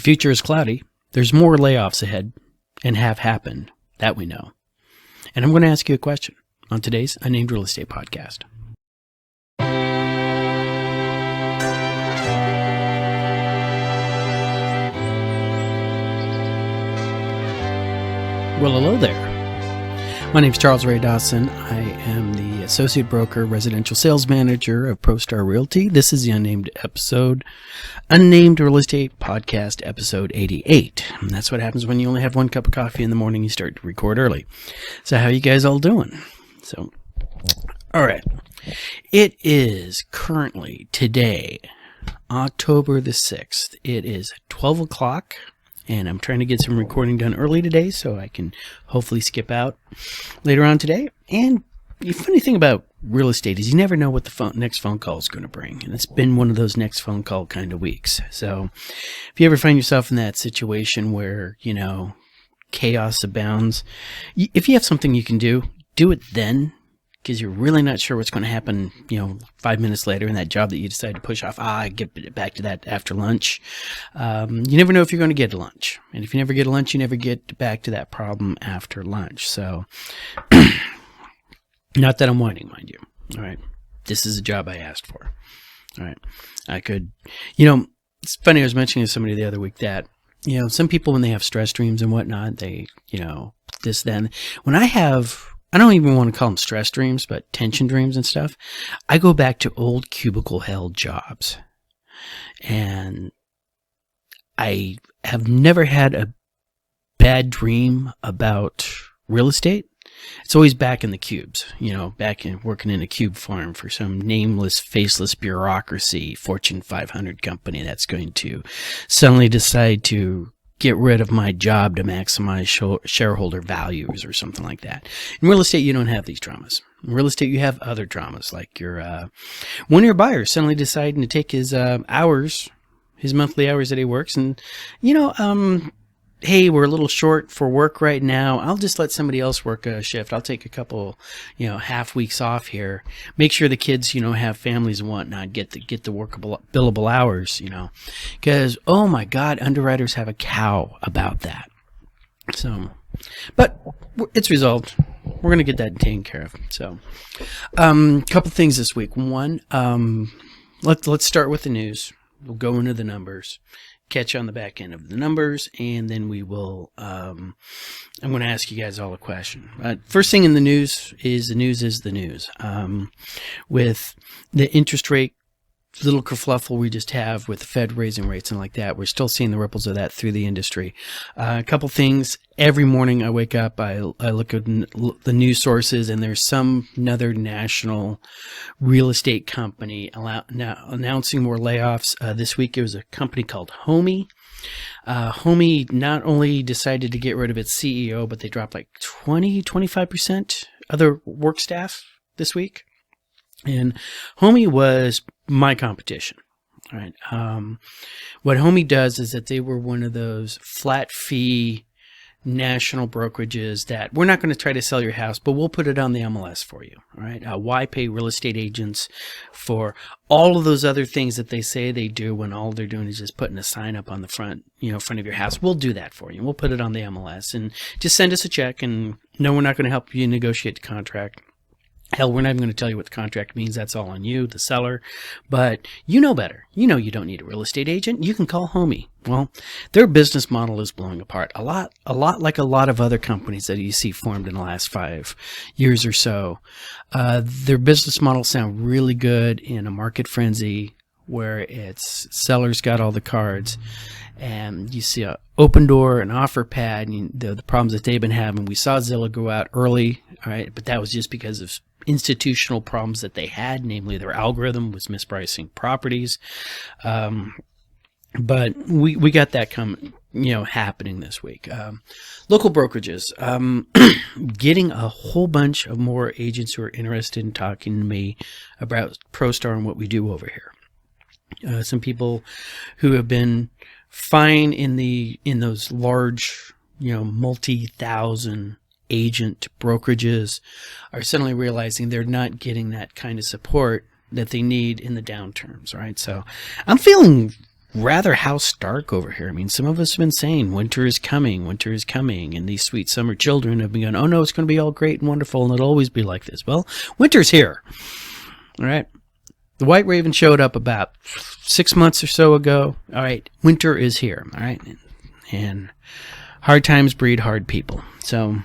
future is cloudy. There's more layoffs ahead and have happened, that we know. And I'm going to ask you a question on today's Unnamed Real Estate Podcast. Well, hello there. My name is Charles Ray Dawson. I am the Associate Broker, Residential Sales Manager of ProStar Realty. This is the Unnamed Real Estate Podcast, episode 88. And that's what happens when you only have one cup of coffee in the morning. You start to record early. So how you guys all doing? All right. It is currently today, October the 6th. It is 12 o'clock. And I'm trying to get some recording done early today so I can hopefully skip out later on today. And the funny thing about real estate is you never know what the next phone call is going to bring. And it's been one of those next phone call kind of weeks. So if you ever find yourself in that situation where, chaos abounds, if you have something you can do it then. Because you're really not sure what's going to happen, 5 minutes later in that job that you decide to push off. Get back to that after lunch. You never know if you're going to get to lunch. And if you never get to lunch, you never get back to that problem after lunch. So, not that I'm whining, mind you. All right. This is a job I asked for. All right. I could, it's funny. I was mentioning to somebody the other week that, some people, when they have stress dreams and whatnot, they, this, then. When I don't even want to call them stress dreams, but tension dreams and stuff. I go back to old cubicle-held jobs. And I have never had a bad dream about real estate. It's always back in the cubes, back in working in a cube farm for some nameless, faceless bureaucracy, Fortune 500 company that's going to suddenly decide to get rid of my job to maximize shareholder values or something like that. In real estate, you don't have these dramas. In real estate, you have other dramas, like one of your buyers suddenly deciding to take his monthly hours that he works, and hey, we're a little short for work right now. I'll just let somebody else work a shift. I'll take a couple, half weeks off here. Make sure the kids, have families and whatnot. Get the workable, billable hours, because, oh my God, underwriters have a cow about that. So, but it's resolved. We're going to get that taken care of. So, couple things this week. One, let's start with the news. We'll go into the numbers. Catch on the back end of the numbers, and then we will I'm going to ask you guys all a question. First thing in the news is the news. With the interest rate little kerfluffle we just have with the Fed raising rates and like that, we're still seeing the ripples of that through the industry. A couple things. Every morning I wake up, I look at the news sources, and there's another national real estate company now announcing more layoffs. This week it was a company called Homey. Homey not only decided to get rid of its CEO, but they dropped like 25% of their work staff this week. And Homey was my competition. All right. What Homey does is that they were one of those flat fee national brokerages that we're not going to try to sell your house, but we'll put it on the MLS for you. All right. Why pay real estate agents for all of those other things that they say they do when all they're doing is just putting a sign up on the front of your house? We'll do that for you. We'll put it on the MLS, and just send us a check, and no, we're not going to help you negotiate the contract. Hell, we're not even going to tell you what the contract means. That's all on you, the seller. But you know better. You don't need a real estate agent. You can call Homey. Well, their business model is blowing apart. A lot like a lot of other companies that you see formed in the last 5 years or so. Their business models sound really good in a market frenzy where it's sellers got all the cards, and you see an open door, an offer pad, and the problems that they've been having. We saw Zillow go out early, all right, but that was just because of institutional problems that they had, namely their algorithm was mispricing properties. But we got that coming, happening this week. Local brokerages, getting a whole bunch of more agents who are interested in talking to me about ProStar and what we do over here. Some people who have been fine in those large, multi-thousand agent brokerages are suddenly realizing they're not getting that kind of support that they need in the downturns, right? So I'm feeling rather house dark over here. I mean, some of us have been saying winter is coming, and these sweet summer children have been going, oh no, it's going to be all great and wonderful, and it'll always be like this. Well, winter's here. All right. The white raven showed up about 6 months or so ago. All right. Winter is here. All right. And hard times breed hard people. So,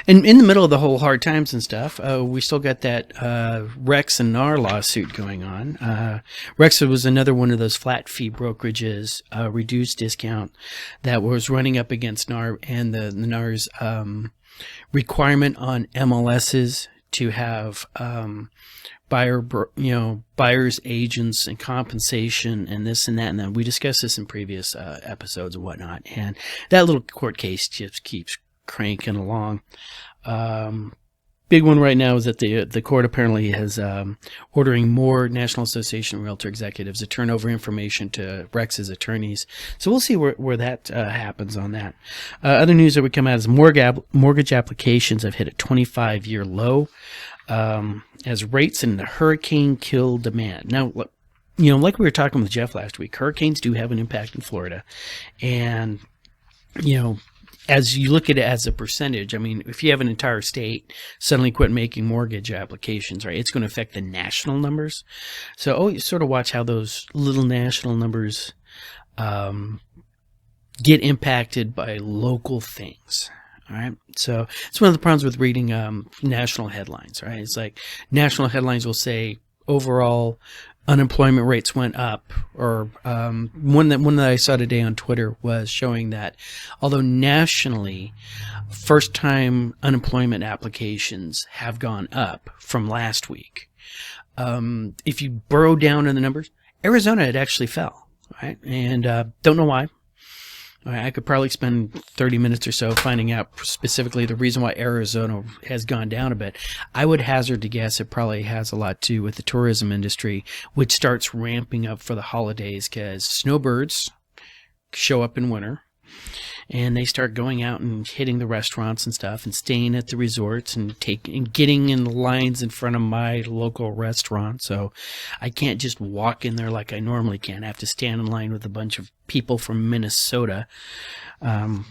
and in the middle of the whole hard times and stuff, we still got that Rex and NAR lawsuit going on. Rex was another one of those flat fee brokerages, reduced discount, that was running up against NAR, and the NAR's requirement on MLSs to have buyers, agents, and compensation, and this and that and that. We discussed this in previous episodes and whatnot, and that little court case just keeps cranking along. Big one right now is that the court apparently has ordering more National Association of Realtor executives to turn over information to Rex's attorneys. So we'll see where that happens on that. Other news that would come out is mortgage applications have hit a 25-year low as rates and the hurricane kill demand. Now, like we were talking with Jeff last week, hurricanes do have an impact in Florida, and as you look at it as a percentage, I mean, if you have an entire state suddenly quit making mortgage applications, right, it's going to affect the national numbers. So you sort of watch how those little national numbers get impacted by local things. All right. So it's one of the problems with reading national headlines, right? It's like national headlines will say overall unemployment rates went up, or one that I saw today on Twitter was showing that although nationally first-time unemployment applications have gone up from last week, if you burrow down in the numbers, Arizona had actually fell, right? And don't know why. I could probably spend 30 minutes or so finding out specifically the reason why Arizona has gone down a bit. I would hazard to guess it probably has a lot to do with the tourism industry, which starts ramping up for the holidays because snowbirds show up in winter, and they start going out and hitting the restaurants and stuff and staying at the resorts and getting in the lines in front of my local restaurant. So I can't just walk in there like I normally can. I have to stand in line with a bunch of people from Minnesota. If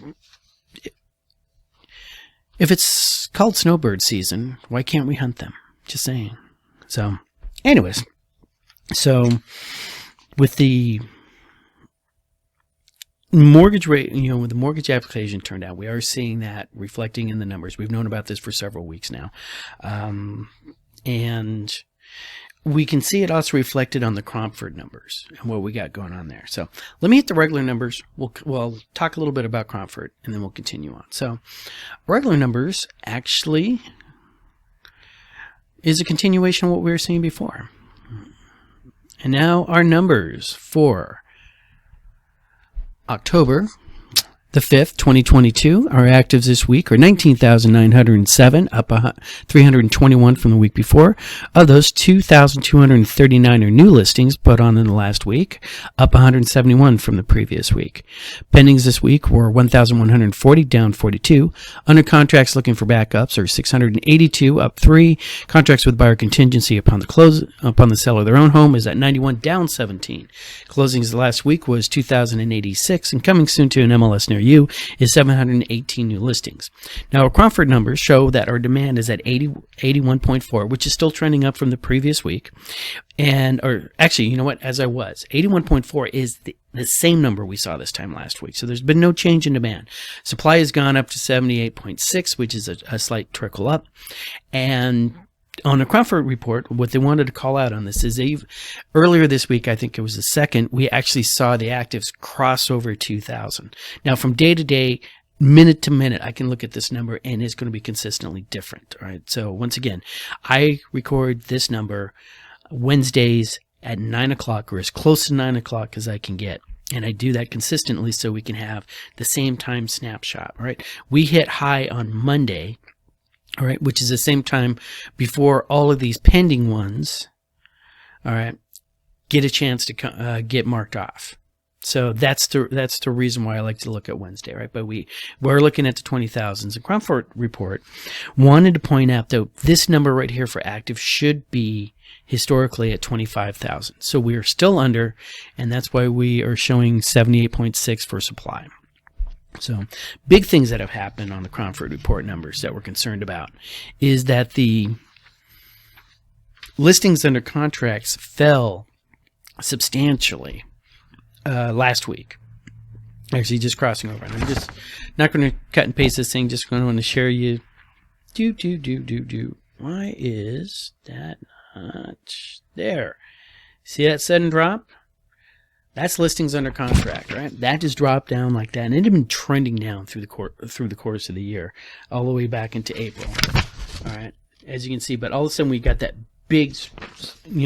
it's called snowbird season, why can't we hunt them? Just saying. So anyways, with the mortgage rate, with the mortgage application turned out, we are seeing that reflecting in the numbers. We've known about this for several weeks now. And we can see it also reflected on the Cromford numbers and what we got going on there. So let me hit the regular numbers. We'll talk a little bit about Cromford, and then we'll continue on. So regular numbers actually is a continuation of what we were seeing before. And now our numbers for October the 5th, 2022. Our actives this week are 19,907, up 321 from the week before. Of those, 2,239 are new listings put on in the last week, up 171 from the previous week. Pendings this week were 1,140, down 42. Under contracts looking for backups are 682, up 3. Contracts with buyer contingency upon the sale of their own home is at 91, down 17. Closings last week was 2,086, and coming soon to an MLS near you is 718 new listings. Now, our Cromford numbers show that our demand is at 81.4, which is still trending up from the previous week. Or actually, you know what? 81.4 is the same number we saw this time last week. So there's been no change in demand. Supply has gone up to 78.6, which is a slight trickle up. And on the Cromford report, what they wanted to call out on this is earlier this week, I think it was the 2nd, we actually saw the actives cross over 2,000. Now, from day to day, minute to minute, I can look at this number, and it's going to be consistently different. All right. So once again, I record this number Wednesdays at 9 o'clock, or as close to 9 o'clock as I can get. And I do that consistently so we can have the same time snapshot. All right. We hit high on Monday. All right, which is the same time before all of these pending ones, all right, get a chance to get marked off. So that's the reason why I like to look at Wednesday, right? But we're looking at the 20,000s. The Cromford report wanted to point out that this number right here for active should be historically at 25,000. So we're still under, and that's why we are showing 78.6 for supply. So big things that have happened on the Cromford report numbers that we're concerned about is that the listings under contracts fell substantially last week. Actually, just crossing over. I'm just not going to cut and paste this thing. Just going to share you. Why is that not there? See that sudden drop? That's listings under contract, right? That just dropped down like that, and it had been trending down through the course of the year, all the way back into April. All right, as you can see, but all of a sudden we got that big,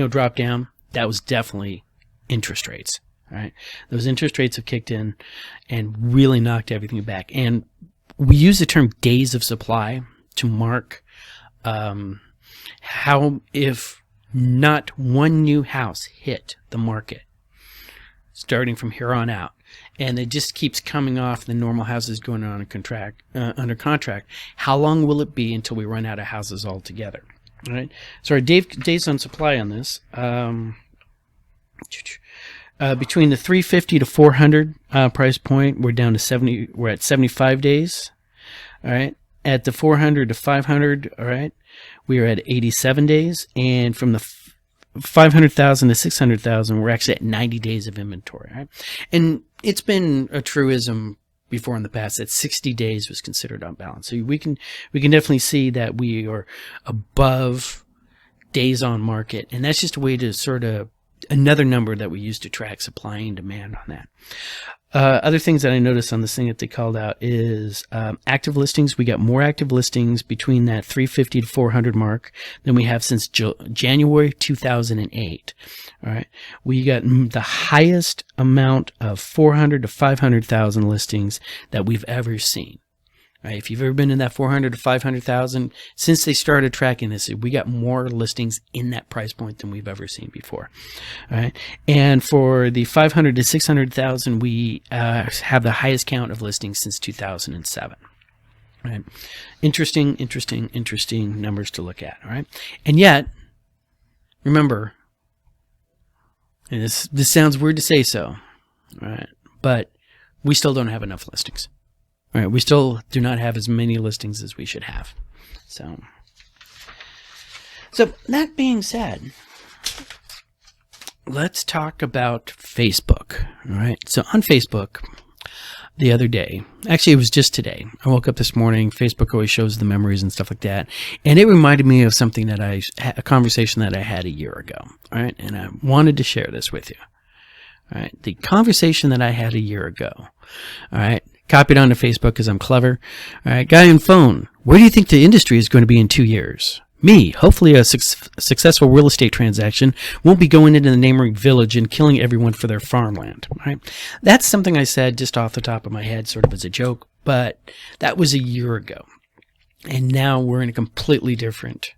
drop down. That was definitely interest rates. All right, those interest rates have kicked in and really knocked everything back. And we use the term days of supply to mark how if not one new house hit the market starting from here on out, and it just keeps coming off the normal houses going on a contract under contract, how long will it be until we run out of houses altogether? All right. So our days on supply on this, between the 350 to 400 price point, we're down to 70. We're at 75 days. All right. At the 400 to 500, all right, we are at 87 days, and from the 500,000 to 600,000, we're actually at 90 days of inventory. Right? And it's been a truism before in the past that 60 days was considered on balance. So we can definitely see that we are above days on market, and that's just a way to sort of another number that we use to track supply and demand on that. Other things that I noticed on this thing that they called out is active listings. We got more active listings between that 350 to 400 mark than we have since January 2008. All right, we got the highest amount of 400 to 500,000 listings that we've ever seen. All right, if you've ever been in that 400 to 500,000, since they started tracking this, we got more listings in that price point than we've ever seen before. All right, and for the 500 to 600,000, we have the highest count of listings since 2007. All right, interesting numbers to look at. All right, and yet, remember, and this sounds weird to say so, all right, but we still don't have enough listings. All right, we still do not have as many listings as we should have. So that being said, let's talk about Facebook. All right, so on Facebook the other day, actually it was just today, I woke up this morning. Facebook always shows the memories and stuff like that, and it reminded me of something that a conversation that I had a year ago. All right, and I wanted to share this with you. All right, the conversation that I had a year ago. All right. Copied onto Facebook because I'm clever. All right, guy on phone. Where do you think the industry is going to be in 2 years? Me. Hopefully a successful real estate transaction won't be going into the neighboring village and killing everyone for their farmland. All right, that's something I said just off the top of my head, sort of as a joke, but that was a year ago. And now we're in a completely different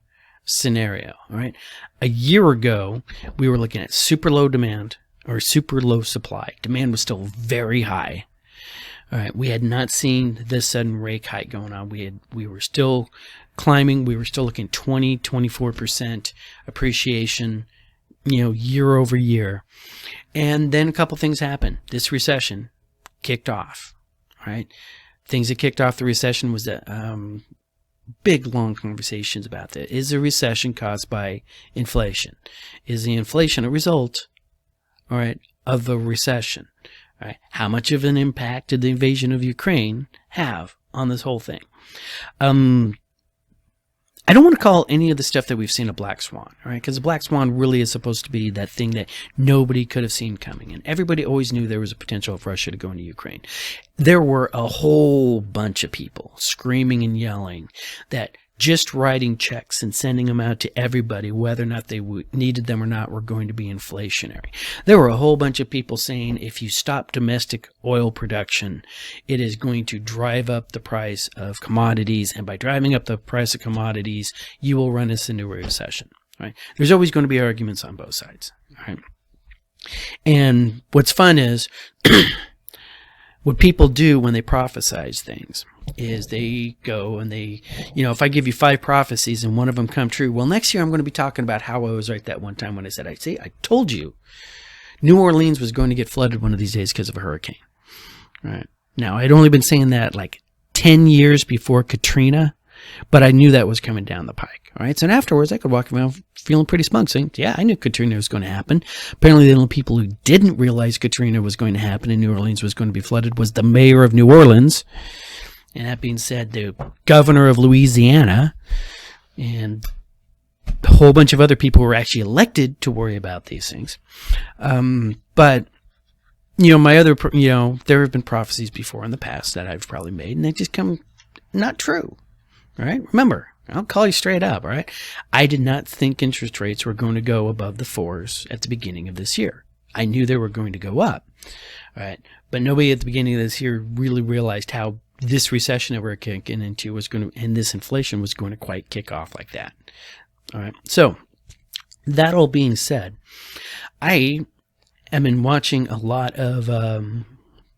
scenario. All right, a year ago, we were looking at super low demand or super low supply. Demand was still very high. All right, we had not seen this sudden rate hike going on. We were still climbing. We were still looking 24% appreciation, year over year. And then a couple things happened. This recession kicked off. All right, things that kicked off the recession was that big long conversations about that. Is the recession caused by inflation? Is the inflation a result, all right, of the recession? All right. How much of an impact did the invasion of Ukraine have on this whole thing? I don't want to call any of the stuff that we've seen a black swan, all right? Because a black swan really is supposed to be that thing that nobody could have seen coming. And everybody always knew there was a potential of Russia to go into Ukraine. There were a whole bunch of people screaming and yelling that just writing checks and sending them out to everybody, whether or not they needed them or not, were going to be inflationary. There were a whole bunch of people saying if you stop domestic oil production, it is going to drive up the price of commodities, and by driving up the price of commodities, you will run us into a recession. Right? There's always going to be arguments on both sides. Right? And what's fun is what people do when they prophesize things is they go and they, if I give you 5 prophecies and one of them come true, well, next year I'm going to be talking about how I was right that one time when I said, I told you New Orleans was going to get flooded one of these days because of a hurricane. Right. Now, I'd only been saying that like 10 years before Katrina, but I knew that was coming down the pike. All right. So afterwards, I could walk around feeling pretty smug, saying, yeah, I knew Katrina was going to happen. Apparently, the only people who didn't realize Katrina was going to happen and New Orleans was going to be flooded was the mayor of New Orleans. And that being said, the governor of Louisiana and a whole bunch of other people were actually elected to worry about these things. But there have been prophecies before in the past that I've probably made, and they just come not true. All right. Remember, I'll call you straight up. All right. I did not think interest rates were going to go above the 4s at the beginning of this year. I knew they were going to go up. All right. But nobody at the beginning of this year really realized how this recession that we're kicking into was going to, and this inflation was going to quite kick off like that. All right. So that all being said, I am in watching a lot of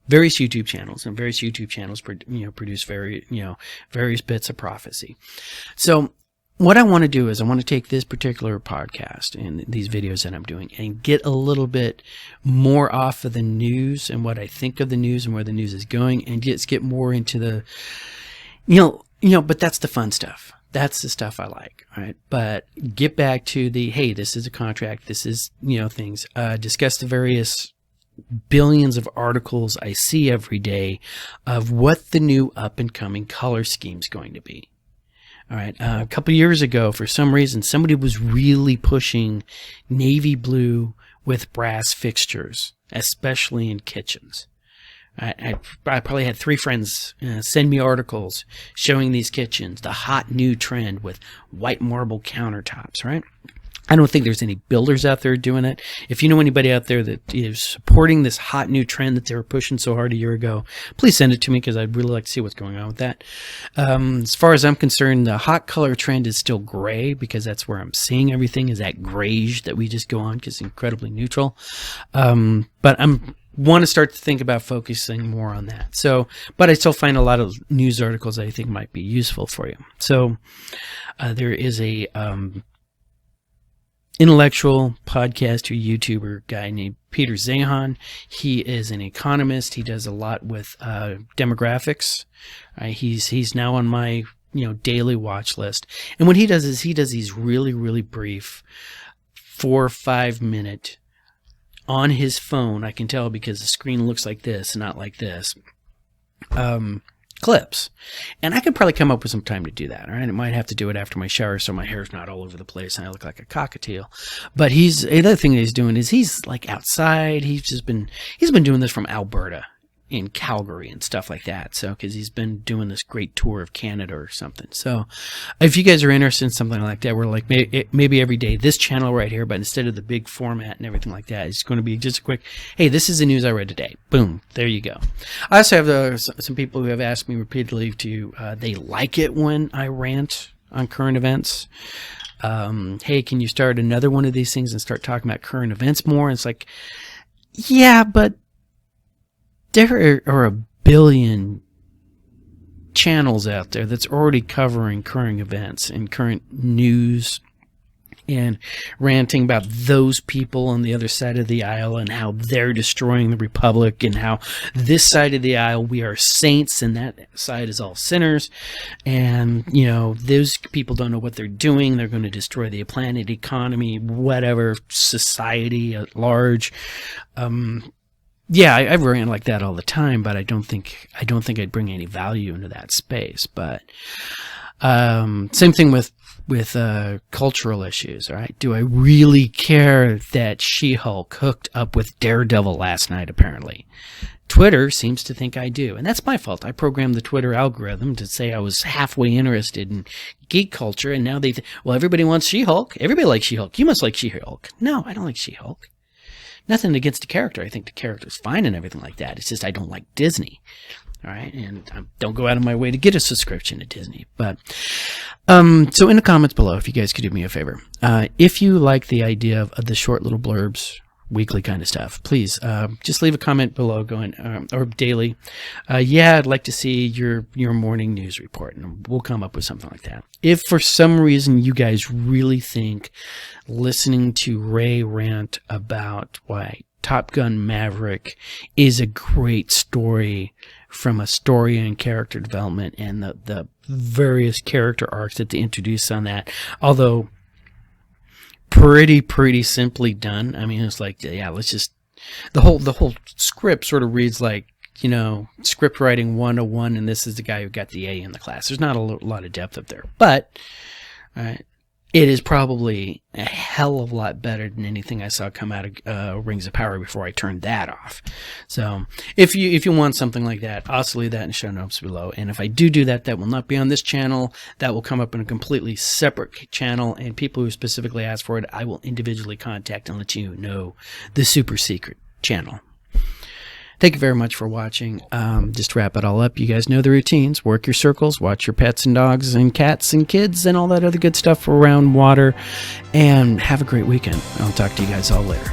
various YouTube channels, and various YouTube channels produce various bits of prophecy. So what I want to do is I want to take this particular podcast and these videos that I'm doing and get a little bit more off of the news and what I think of the news and where the news is going, and just get more into the, but that's the fun stuff. That's the stuff I like, right? But get back to the, hey, this is a contract. This is, things. Discuss the various billions of articles I see every day of what the new up-and-coming color scheme is going to be. All right. A couple years ago, for some reason, somebody was really pushing navy blue with brass fixtures, especially in kitchens. I probably had 3 friends send me articles showing these kitchens, the hot new trend with white marble countertops, right? I don't think there's any builders out there doing it. If you know anybody out there that is supporting this hot new trend that they were pushing so hard a year ago, please send it to me, because I'd really like to see what's going on with that. As far as I'm concerned, the hot color trend is still gray, because that's where I'm seeing everything, is that grayish that we just go on, because it's incredibly neutral. But I'm want to start to think about focusing more on that. So, but I still find a lot of news articles that I think might be useful for you. So there is a intellectual podcaster, YouTuber guy named Peter Zeihan. He is an economist. He does a lot with demographics. He's now on my daily watch list. And what he does is he does these really, really brief 4 or 5 minute on his phone. I can tell because the screen looks like this, not like this. Clips. And I could probably come up with some time to do that. All right. I might have to do it after my shower so my hair's not all over the place and I look like a cockatiel. But another thing that he's doing is he's like outside. He's been doing this from Alberta in Calgary and stuff like that. So, because he's been doing this great tour of Canada or something. So, if you guys are interested in something like that, we're like maybe every day, this channel right here, but instead of the big format and everything like that, it's going to be just a quick, hey, this is the news I read today. Boom, there you go. I also have some people who have asked me repeatedly to, they like it when I rant on current events. Hey, can you start another one of these things and start talking about current events more? And it's like, yeah, but there are a billion channels out there that's already covering current events and current news and ranting about those people on the other side of the aisle and how they're destroying the republic and how this side of the aisle, we are saints and that side is all sinners. And, those people don't know what they're doing. They're going to destroy the planet, economy, whatever, society at large. Yeah, I rant like that all the time, but I don't think I'd bring any value into that space. But same thing with cultural issues. All right, do I really care that She-Hulk hooked up with Daredevil last night? Apparently, Twitter seems to think I do, and that's my fault. I programmed the Twitter algorithm to say I was halfway interested in geek culture, and now well, everybody wants She-Hulk. Everybody likes She-Hulk. You must like She-Hulk. No, I don't like She-Hulk. Nothing against the character. I think the character's fine and everything like that. It's just I don't like Disney. All right, and I don't go out of my way to get a subscription to Disney. But so in the comments below, if you guys could do me a favor, if you like the idea of the short little blurbs weekly kind of stuff, please just leave a comment below going or daily. Yeah, I'd like to see your morning news report, and we'll come up with something like that. If for some reason you guys really think listening to Ray rant about why Top Gun Maverick is a great story from a story and character development and the various character arcs that they introduce on that, although pretty simply done. I mean, it's like, yeah, let's just, the whole script sort of reads like, you know, script writing 101, and this is the guy who got the A in the class. There's not a lot of depth up there, but it is probably a hell of a lot better than anything I saw come out of Rings of Power before I turned that off. So if you want something like that, I'll leave that in the show notes below. And if I do that, that will not be on this channel. That will come up in a completely separate channel, and people who specifically ask for it, I will individually contact and let you know the super secret channel. Thank you very much for watching. Just to wrap it all up, you guys know the routines. Work your circles, watch your pets and dogs and cats and kids and all that other good stuff around water, and have a great weekend. I'll talk to you guys all later.